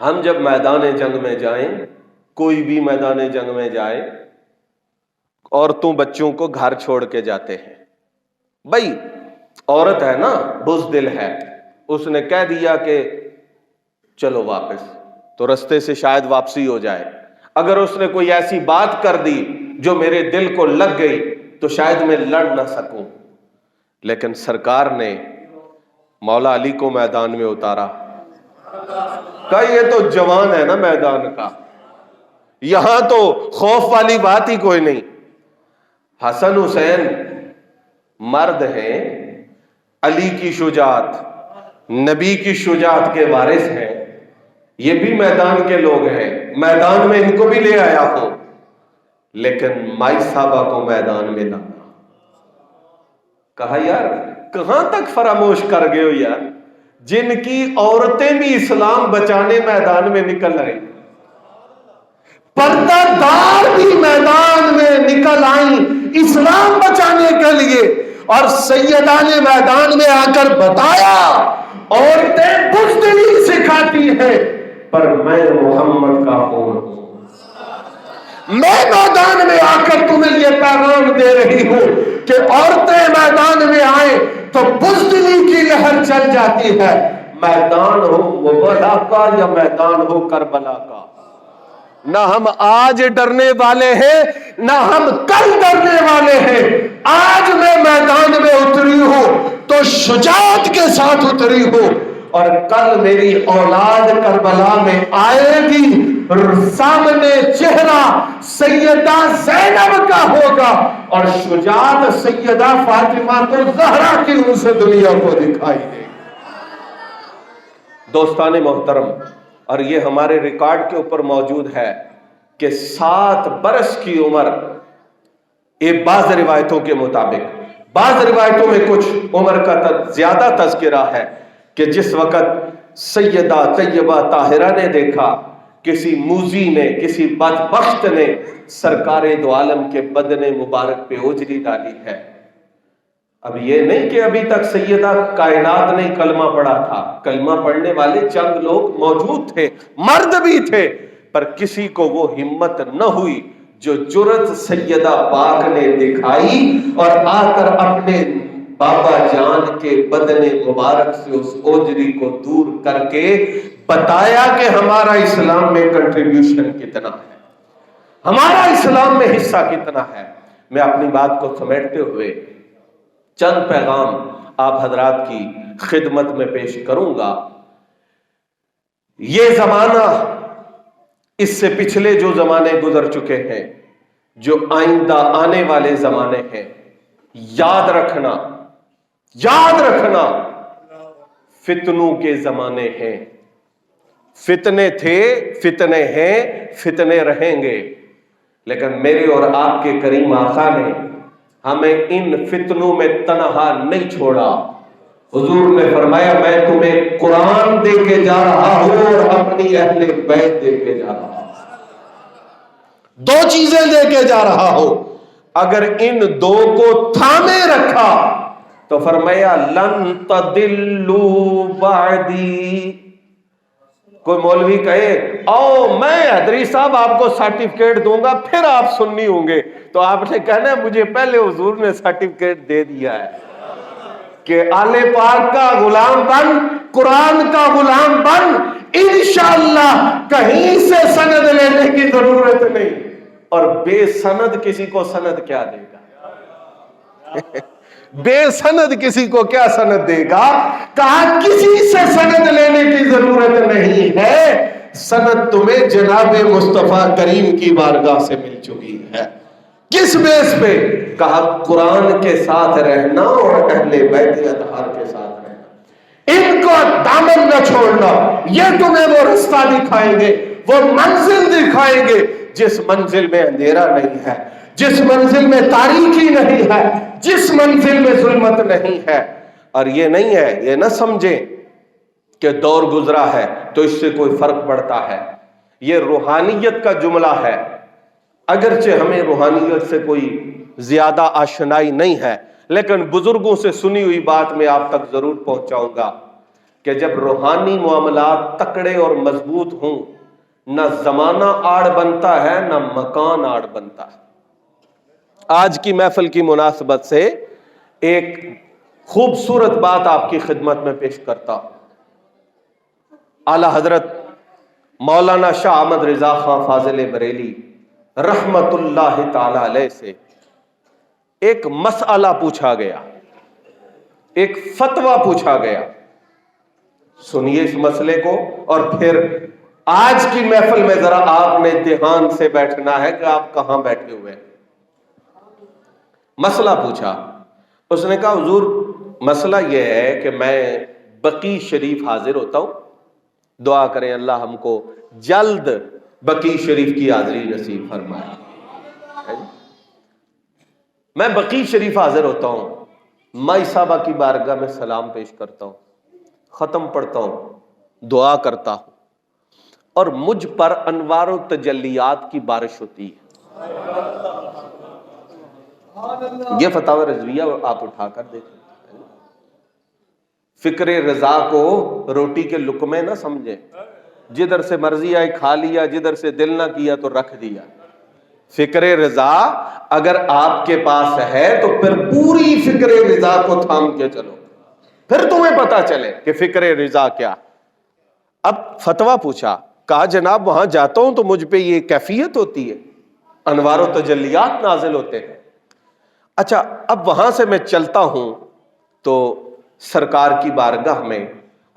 ہم جب میدان جنگ میں جائیں، کوئی بھی میدان جنگ میں جائے، عورتوں بچوں کو گھر چھوڑ کے جاتے ہیں، بھائی عورت ہے نا، بزدل ہے، اس نے کہہ دیا کہ چلو واپس، تو رستے سے شاید واپسی ہو جائے، اگر اس نے کوئی ایسی بات کر دی جو میرے دل کو لگ گئی تو شاید میں لڑ نہ سکوں، لیکن سرکار نے مولا علی کو میدان میں اتارا، کہا یہ تو جوان ہے نا میدان کا، یہاں تو خوف والی بات ہی کوئی نہیں۔ حسن حسین مرد ہیں، علی کی شجاعت، نبی کی شجاعت کے وارث ہیں، یہ بھی میدان کے لوگ ہیں، میدان میں ان کو بھی لے آیا ہوں، لیکن مائی صحابہ کو میدان میں لانا، کہا یار کہاں تک فراموش کر گئے ہو یار، جن کی عورتیں بھی اسلام بچانے میدان میں نکل رہی، پردہ دار بھی میدان میں نکل آئیں اسلام بچانے کے لیے، اور سیدہ نے میدان میں آ کر بتایا عورتیں بزدلی سکھاتی ہیں پر میں محمد کا ہوں، میں میدان میں آ کر تمہیں یہ پیغام دے رہی ہوں کہ عورتیں میدان میں آئیں تو بزدلی کی لہر چل جاتی ہے، میدان ہو وبلا کا یا میدان ہو کربلا کا، نہ ہم آج ڈرنے والے ہیں نہ ہم کل ڈرنے والے ہیں، آج میں میدان میں اتری ہوں تو شجاعت کے ساتھ اتری ہوں، اور کل میری اولاد کربلا میں آئے گی، سامنے چہرہ سیدہ زینب کا ہوگا اور شجاعت سیدہ فاطمہ الزہرا کی ان سے دنیا کو دکھائی دے گی۔ دوستان محترم، اور یہ ہمارے ریکارڈ کے اوپر موجود ہے کہ 7 برس کی عمر، یہ بعض روایتوں کے مطابق، بعض روایتوں میں کچھ عمر کا زیادہ تذکرہ ہے کہ جس وقت سیدہ طیبہ طاہرہ نے دیکھا کسی موذی نے، کسی بدبخت نے سرکار دو عالم کے بدن مبارک پہ اوجری ڈالی ہے۔ اب یہ نہیں کہ ابھی تک سیدہ کائنات نے کلمہ پڑھا تھا، کلمہ پڑھنے والے چند لوگ موجود تھے، مرد بھی تھے، پر کسی کو وہ ہمت نہ ہوئی جو جرأت سیدہ پاک نے دکھائی اور آ کر اپنے بابا جان کے بدن مبارک سے اس اوجری کو دور کر کے بتایا کہ ہمارا اسلام میں کنٹریبیوشن کتنا ہے، ہمارا اسلام میں حصہ کتنا ہے۔ میں اپنی بات کو سمیٹتے ہوئے چند پیغام آپ حضرات کی خدمت میں پیش کروں گا۔ یہ زمانہ، اس سے پچھلے جو زمانے گزر چکے ہیں، جو آئندہ آنے والے زمانے ہیں، یاد رکھنا فتنوں کے زمانے ہیں، فتنے تھے، فتنے ہیں، فتنے رہیں گے، لیکن میرے اور آپ کے کریم آقا نے ہمیں ان فتنوں میں تنہا نہیں چھوڑا۔ حضور نے فرمایا میں تمہیں قرآن دے کے جا رہا ہوں اور اپنی اہل بیت دے کے جا رہا ہوں، 2 چیزیں دے کے جا رہا ہوں، اگر ان 2 کو تھامے رکھا تو فرمایا لن تضلوا بعدی۔ کوئی مولوی کہے او میں حیدری صاحب آپ کو سرٹیفکیٹ دوں گا پھر آپ سنی ہوں گے، تو آپ نے کہنا ہے مجھے پہلے حضور نے سرٹیفکیٹ دے دیا ہے کہ آل پاک کا غلام بن، قرآن کا غلام بن، انشاءاللہ کہیں سے سند لینے کی ضرورت نہیں۔ اور بے سند کسی کو سند کیا دے گا؟ بے سند کسی کو کیا سند دے گا؟ کہا کسی سے سند لینے کی ضرورت نہیں ہے، سند تمہیں جناب مصطفیٰ کریم کی بارگاہ سے مل چکی ہے۔ کس بیس پہ؟ کہا قرآن کے ساتھ رہنا اور اہل بیت اطہار کے ساتھ رہنا، ان کو دامن نہ چھوڑنا، یہ تمہیں وہ رستہ دکھائیں گے، وہ منزل دکھائیں گے جس منزل میں اندھیرا نہیں ہے، جس منزل میں تاریکی نہیں ہے، جس منزل میں ظلمت نہیں ہے۔ اور یہ نہیں ہے، یہ نہ سمجھیں کہ دور گزرا ہے تو اس سے کوئی فرق پڑتا ہے، یہ روحانیت کا جملہ ہے، اگرچہ ہمیں روحانیت سے کوئی زیادہ آشنائی نہیں ہے، لیکن بزرگوں سے سنی ہوئی بات میں آپ تک ضرور پہنچاؤں گا کہ جب روحانی معاملات تکڑے اور مضبوط ہوں، نہ زمانہ آڑ بنتا ہے نہ مکان آڑ بنتا ہے۔ آج کی محفل کی مناسبت سے ایک خوبصورت بات آپ کی خدمت میں پیش کرتا ہوں۔ اعلیٰ حضرت مولانا شاہ احمد رضا خان فاضل بریلی رحمت اللہ تعالی علیہ سے ایک مسئلہ پوچھا گیا، ایک فتویٰ پوچھا گیا۔ سنیے اس مسئلے کو اور پھر آج کی محفل میں ذرا آپ نے دھیان سے بیٹھنا ہے کہ آپ کہاں بیٹھے ہوئے ہیں۔ مسئلہ پوچھا، اس نے کہا حضور مسئلہ یہ ہے کہ میں بقیع شریف حاضر ہوتا ہوں، دعا کریں اللہ ہم کو جلد بقیع شریف کی حاضری نصیب فرمائے۔ میں بقیع شریف حاضر ہوتا ہوں، مائی صاحبہ کی بارگاہ میں سلام پیش کرتا ہوں، ختم پڑھتا ہوں، دعا کرتا ہوں، اور مجھ پر انوار و تجلیات کی بارش ہوتی ہے۔ یہ فتاوی رضویہ آپ اٹھا کر دیکھیں۔ فکر رضا کو روٹی کے لقمے نہ سمجھیں، جدھر سے مرضی آئی کھا لیا، جدھر سے دل نہ کیا تو رکھ دیا۔ فکر رضا اگر آپ کے پاس ہے تو پھر پوری فکر رضا کو تھام کے چلو، پھر تمہیں پتا چلے کہ فکر رضا کیا۔ اب فتویٰ پوچھا، کہا جناب وہاں جاتا ہوں تو مجھ پہ یہ کیفیت ہوتی ہے، انوار و تجلیات نازل ہوتے ہیں۔ اچھا اب وہاں سے میں چلتا ہوں تو سرکار کی بارگاہ میں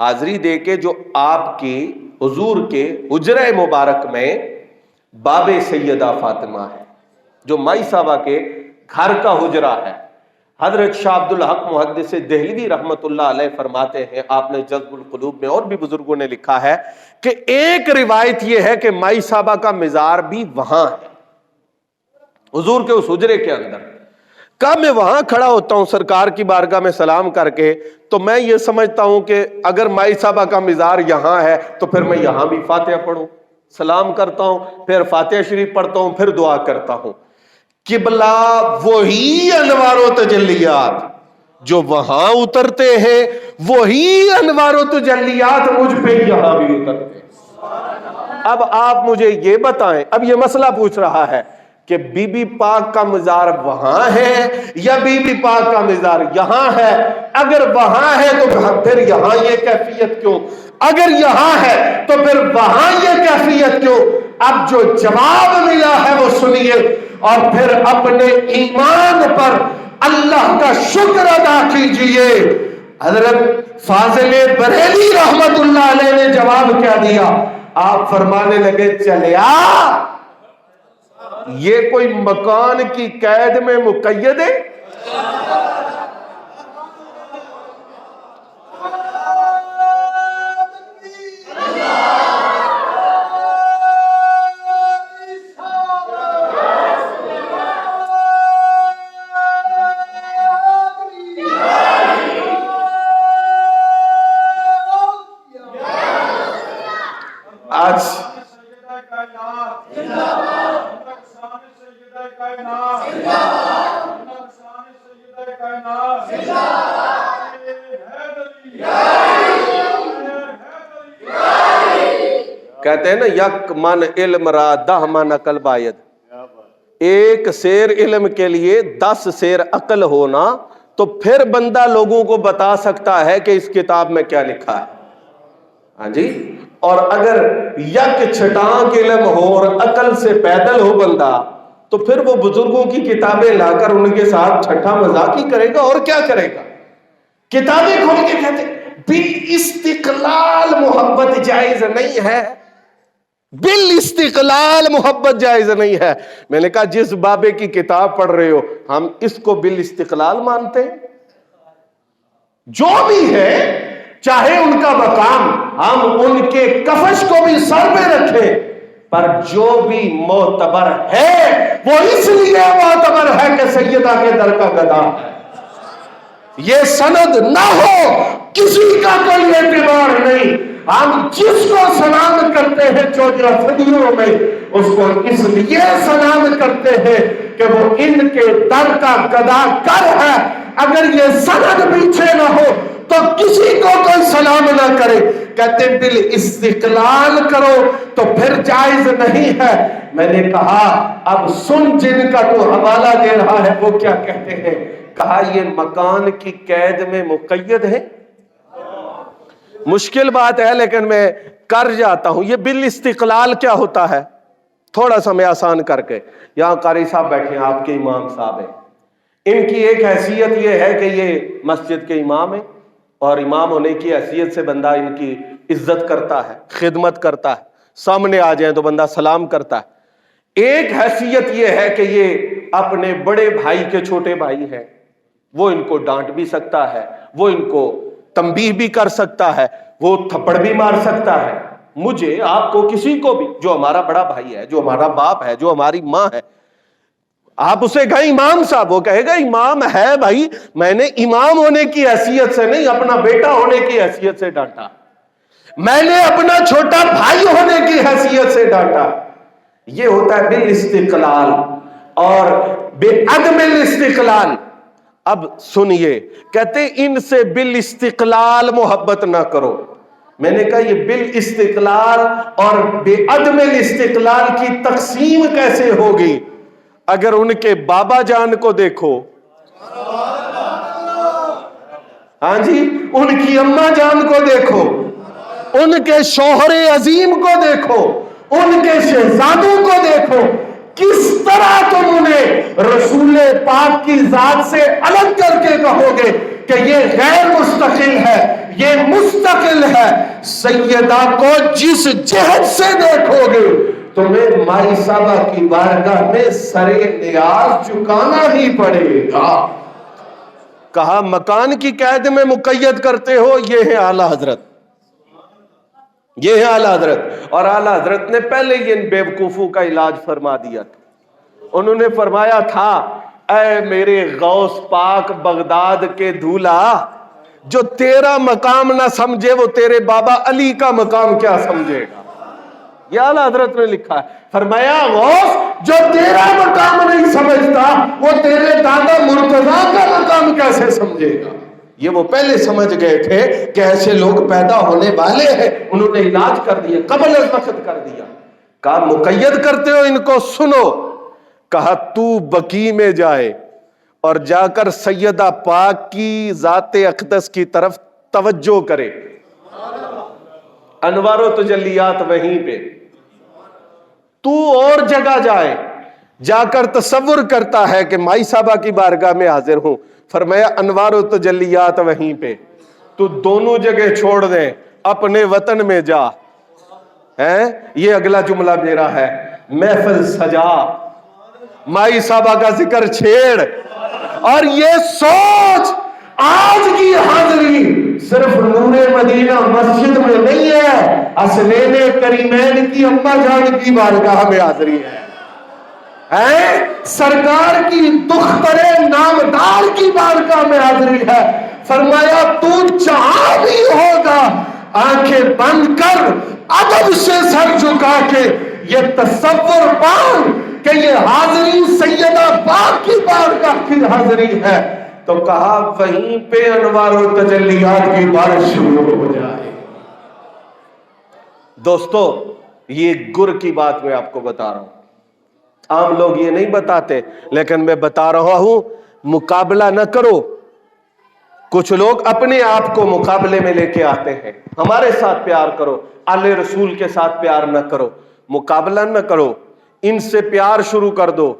حاضری دے کے جو آپ کی حضور کے حجرہ مبارک میں باب سیدہ فاطمہ ہے، جو مائی صاحبہ کے گھر کا حجرہ ہے. حضرت شاہ عبد الحق محدث دہلوی رحمت اللہ علیہ فرماتے ہیں، آپ نے جذب القلوب میں اور بھی بزرگوں نے لکھا ہے کہ ایک روایت یہ ہے کہ مائی صاحبہ کا مزار بھی وہاں ہے، حضور کے اس حجرے کے اندر. کب میں وہاں کھڑا ہوتا ہوں سرکار کی بارگاہ میں سلام کر کے، تو میں یہ سمجھتا ہوں کہ اگر مائی صاحبہ کا مزار یہاں ہے تو پھر میں یہاں بھی فاتحہ پڑھوں، سلام کرتا ہوں، پھر فاتحہ شریف پڑھتا ہوں، پھر دعا کرتا ہوں. قبلہ وہی انوار و تجلیات جو وہاں اترتے ہیں، وہی انوار و تجلیات مجھ پہ یہاں بھی اترتے ہیں. اب آپ مجھے یہ بتائیں، اب یہ مسئلہ پوچھ رہا ہے کہ بی بی پاک کا مزار وہاں ہے یا بی بی پاک کا مزار یہاں ہے. اگر وہاں ہے تو پھر یہاں یہ کیفیت کیوں؟ اگر یہاں ہے تو پھر وہاں یہ کیفیت کیوں؟ اب جو جواب ملا ہے وہ سنیے اور پھر اپنے ایمان پر اللہ کا شکر ادا کیجئے. حضرت فاضل بریلی رحمت اللہ علیہ نے جواب کیا دیا؟ آپ فرمانے لگے، چلیا یہ کوئی مکان کی قید میں مقید ہے؟ کہتے ہیں نا، یک من علم را 10 من عقل باید. ایک سیر علم کے لیے 10 سیر عقل ہونا، تو پھر بندہ لوگوں کو بتا سکتا ہے کہ اس کتاب میں کیا لکھا ہے. ہاں جی. اور اگر یک چھٹانک علم ہو اور عقل سے پیدل ہو بندہ، تو پھر وہ بزرگوں کی کتابیں لا کر ان کے ساتھ چھٹا مذاق ہی کرے گا، اور کیا کرے گا. کتابیں کھول کے کہتے بالاستقلال محبت جائز نہیں ہے، بالاستقلال محبت جائز نہیں ہے. میں نے کہا جس بابے کی کتاب پڑھ رہے ہو ہم اس کو بالاستقلال مانتے ہیں. جو بھی ہے چاہے ان کا مقام، ہم ان کے کفش کو بھی سر پہ رکھیں، پر جو بھی معتبر ہے وہ اس لیے معتبر ہے کہ سیدہ کے در کا گدا ہے. یہ سند نہ ہو کسی کا کوئی اعتبار نہیں. ہم جس کو سلام کرتے ہیں 14 صدیوں میں، اس کو اس لیے سلام کرتے ہیں کہ وہ ان کے در کا گدا کر ہے. اگر یہ سند پیچھے نہ ہو تو کسی کو کوئی سلام نہ کرے. کہتے بالاستقلال کرو تو پھر جائز نہیں ہے. میں نے کہا اب سن جن کا تو حوالہ دے رہا ہے وہ کیا کہتے ہیں. کہا یہ مکان کی قید میں مقید ہے. مشکل بات ہے لیکن میں کر جاتا ہوں. یہ بالاستقلال کیا ہوتا ہے تھوڑا سا میں آسان کر کے. یہاں قاری صاحب بیٹھے ہیں، آپ کے امام صاحب ہیں. ان کی ایک حیثیت یہ ہے کہ یہ مسجد کے امام ہیں، اور امام ہونے کی حیثیت سے بندہ ان کی عزت کرتا ہے، خدمت کرتا ہے. سامنے آ جائیں تو بندہ سلام کرتا ہے. ایک حیثیت یہ ہے کہ یہ اپنے بڑے بھائی کے چھوٹے بھائی ہیں. وہ ان کو ڈانٹ بھی سکتا ہے، وہ ان کو تنبیہ بھی کر سکتا ہے، وہ تھپڑ بھی مار سکتا ہے. مجھے، آپ کو، کسی کو بھی جو ہمارا بڑا بھائی ہے، جو ہمارا باپ ہے، جو ہماری ماں ہے، آپ اسے کہیں امام صاحب، وہ کہے گا امام ہے بھائی، میں نے امام ہونے کی حیثیت سے نہیں، اپنا بیٹا ہونے کی حیثیت سے ڈانٹا، میں نے اپنا چھوٹا بھائی ہونے کی حیثیت سے ڈانٹا. یہ ہوتا ہے بالاستقلال اور بے عدم الاستقلال. اب سنیے، کہتے ان سے بالاستقلال محبت نہ کرو. میں نے کہا یہ بالاستقلال اور بے عدم الاستقلال کی تقسیم کیسے ہوگی؟ اگر ان کے بابا جان کو دیکھو، ہاں جی، ان کی اماں جان کو دیکھو، ان کے شوہر عظیم کو دیکھو، ان کے شہزادوں کو دیکھو، کس طرح تم انہیں رسول پاک کی ذات سے الگ کر کے کہو گے کہ یہ غیر مستقل ہے، یہ مستقل ہے. سیدہ کو جس جہت سے دیکھو گے تمہیں مائی صاحبہ کی بارگاہ میں سرے نیاز جھکانا ہی پڑے گا. کہا مکان کی قید میں مقید کرتے ہو؟ یہ ہے اعلی حضرت، یہ ہے اعلی حضرت. اور اعلی حضرت نے پہلے ہی ان بیوقوفوں کا علاج فرما دیا تھا. انہوں نے فرمایا تھا اے میرے غوث پاک بغداد کے دھولا، جو تیرا مقام نہ سمجھے وہ تیرے بابا علی کا مقام کیا سمجھے گا. یہ اعلی حضرت نے لکھا ہے. فرمایا غوث جو تیرا مقام نہیں سمجھتا وہ تیرے دادا مرتضیٰ کا مقام کیسے سمجھے گا. یہ وہ پہلے سمجھ گئے تھے کہ ایسے لوگ پیدا ہونے والے ہیں. انہوں نے علاج کر دیا، قبل از وقت کر دیا. کہا مقید کرتے ہو ان کو؟ سنو. کہا تو بقیع میں جائے اور جا کر سیدہ پاک کی ذات اقدس کی طرف توجہ کرے. انوار و تجلیات وہیں پہ. تو اور جگہ جائے، جا کر تصور کرتا ہے کہ مائی صاحبہ کی بارگاہ میں حاضر ہوں. فرمایا انوار و تجلیات وہیں پہ. تو دونوں جگہ چھوڑ دیں، اپنے وطن میں جا. یہ اگلا جملہ میرا ہے. محفل سجا، مائی صاحبہ کا ذکر چھیڑ، اور یہ سوچ آج کی حاضری صرف نور مدینہ مسجد میں نہیں ہے، حسنین کریمین کی اماں جان کی بارگاہ میں حاضری ہے، سرکار کی دختر نامدار کی بارگاہ میں حاضری ہے. فرمایا تو جہاں بھی ہوگا آنکھیں بند کر ادب سے سر جھکا کے یہ تصور پان کہ یہ حاضری سیدہ پاک کی بارگاہ کی حاضری ہے. تو کہا وہیں پہ انوار و تجلیات کی بارش شروع ہو جائے. دوستو یہ گر کی بات میں آپ کو بتا رہا ہوں. عام لوگ یہ نہیں بتاتے، لیکن میں بتا رہا ہوں مقابلہ نہ کرو. کچھ لوگ اپنے آپ کو مقابلے میں لے کے آتے ہیں. ہمارے ساتھ پیار کرو، آل رسول کے ساتھ پیار نہ کرو. مقابلہ نہ کرو، ان سے پیار شروع کر دو.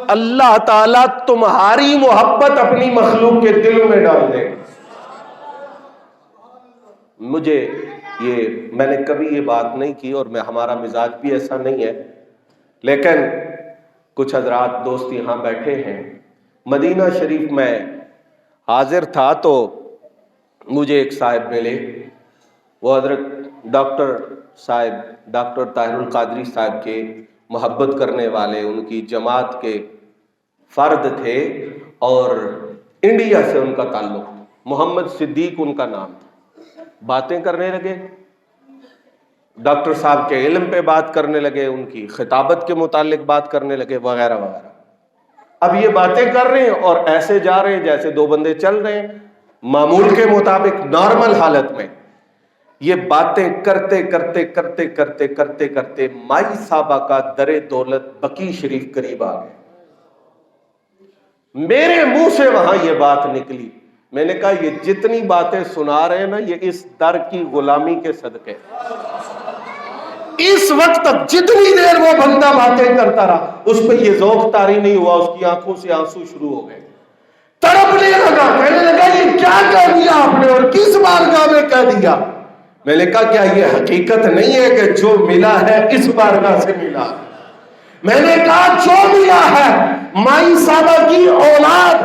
اللہ تعالیٰ تمہاری محبت اپنی مخلوق کے دلوں میں ڈال دے. مجھے میں نے کبھی یہ بات نہیں کی اور ہمارا مزاج بھی ایسا نہیں ہے، لیکن کچھ حضرات دوست یہاں بیٹھے ہیں. مدینہ شریف میں حاضر تھا تو مجھے ایک صاحب ملے. وہ حضرت ڈاکٹر طاہر القادری صاحب کے محبت کرنے والے، ان کی جماعت کے فرد تھے اور انڈیا سے ان کا تعلق. محمد صدیق ان کا نام تھا. باتیں کرنے لگے، ڈاکٹر صاحب کے علم پہ بات کرنے لگے، ان کی خطابت کے متعلق بات کرنے لگے وغیرہ وغیرہ. اب یہ باتیں کر رہے ہیں اور ایسے جا رہے ہیں جیسے دو بندے چل رہے ہیں معمول کے مطابق نارمل حالت میں. یہ باتیں کرتے کرتے کرتے کرتے کرتے کرتے مائی صاحبہ کا در دولت بقیع شریف قریب آ گئے. میرے منہ سے وہاں یہ بات نکلی. میں نے کہا یہ جتنی باتیں سنا رہے ہیں نا یہ اس در کی غلامی کے صدقے. اس وقت تک جتنی دیر وہ بندہ باتیں کرتا رہا اس پہ یہ ذوق طاری نہیں ہوا. اس کی آنکھوں سے آنسو شروع ہو گئے. تڑپنے لگا، کہنے لگا یہ کیا کہہ دیا آپ نے اور کس بارگاہ میں کہہ دیا. میں نے کہا کیا یہ حقیقت نہیں ہے کہ جو ملا ہے اس بارگاہ سے ملا؟ میں نے کہا جو ملا ہے مائی صاحبہ کی اولاد